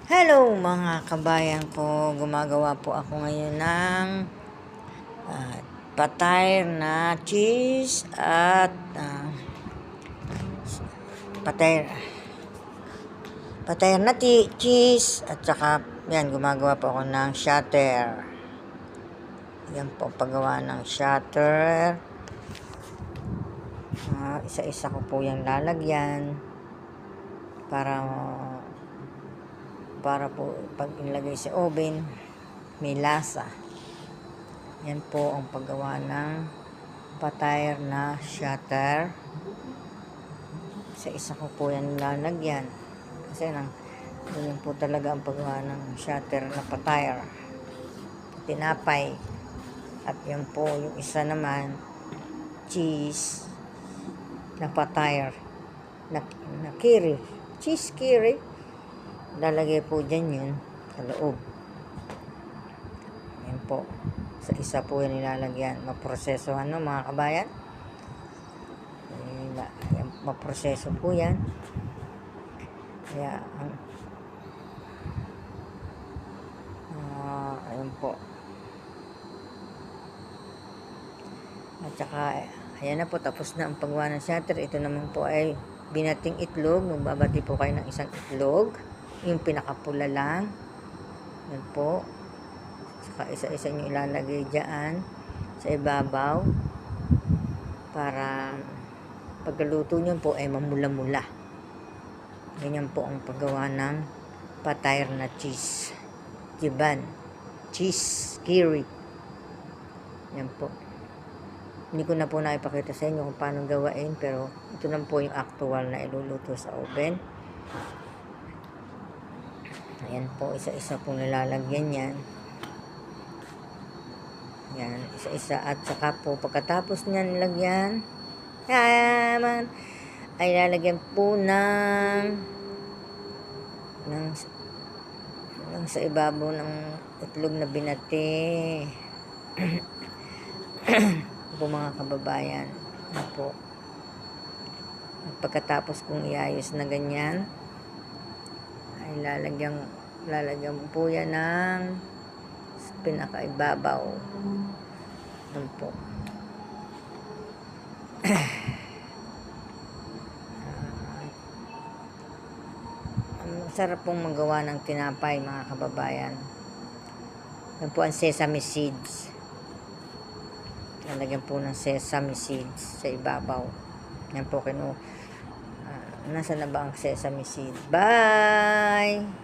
Hello mga kabayan ko, gumagawa po ako ngayon ng patay na cheese at patay na cheese at saka yan, gumagawa po ako ng shatter. Yan po paggawa ng shatter. Isa-isa ko po yung lalagyan para po pag ilagay sa oven may lasa. Yan po ang paggawa ng patay na shatter. Isa-isa ko po yan lalagyan kasi yun po talaga ang paggawa ng shatter na patay, tinapay. At yan po yung isa naman, cheese na patay na kiri, cheese kiri. Lalagay po dyan yun sa loob. Yan po, sa isa po yan nilalagyan. Maprosesohan no mga kabayan, maproseso po yan. Kaya ayun po. At saka ayan na po, tapos na ang paggawa ng shatter. Ito naman po ay binating itlog. Magbabati po kayo ng isang itlog, yung pinakapula lang. Yan po. Saka isa-isa nyo ilalagay dyan sa ibabaw para pagkaluto nyo po ay mamula-mula. Ganyan po ang paggawa ng patay na cheese. Jiban. Cheese kiri. Yan po. Hindi ko na po naipakita sa inyo kung paano gawain, pero ito lang po yung actual na iluluto sa oven. Ayan po, isa-isa po nilalagyan yan. Yan, isa-isa. At saka po, pagkatapos niya nilagyan, ay lalagyan po ng sa ibabaw ng itlog na binati. Po mga kababayan, po. At pagkatapos kong iayos na ganyan, ay lalagyan po yan ng pinakaibabaw. Yan po. Sarap pong magawa ng tinapay mga kababayan. Yan po ang sesame seeds. Lalagyan po ng sesame seeds sa ibabaw. Yan po nasa na ba ang sesame seeds? Bye!